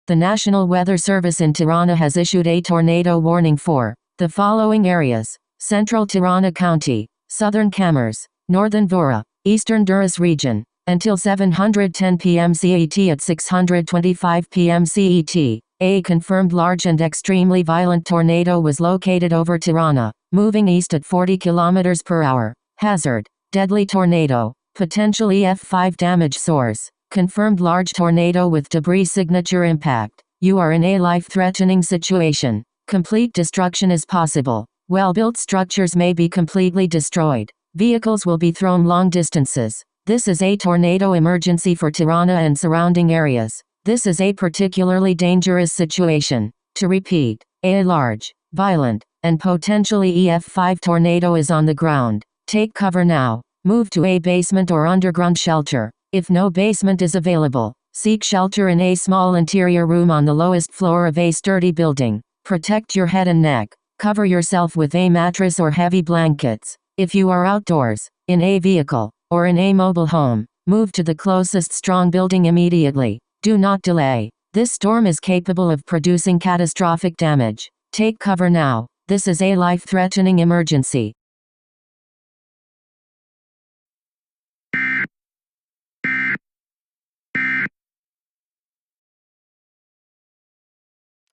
The National Weather Service in Tirana has issued a tornado warning for the following areas: Central Tirana County, Southern Camers, Northern Vora, Eastern Durrës region. Until 7:10 p.m. CET at 6:25 p.m. CET, a confirmed large and extremely violent tornado was located over Tirana, moving east at 40 km per hour. Hazard: deadly tornado. Potential EF5 damage source: confirmed large tornado with debris signature impact. You are in a life-threatening situation. Complete destruction is possible. Well-built structures may be completely destroyed. Vehicles will be thrown long distances. This is a tornado emergency for Tirana and surrounding areas. This is a particularly dangerous situation. To repeat, a large, violent, and potentially EF5 tornado is on the ground. Take cover now. Move to a basement or underground shelter. If no basement is available, seek shelter in a small interior room on the lowest floor of a sturdy building. Protect your head and neck. Cover yourself with a mattress or heavy blankets. If you are outdoors, in a vehicle, or in a mobile home, move to the closest strong building immediately. Do not delay. This storm is capable of producing catastrophic damage. Take cover now. This is a life-threatening emergency.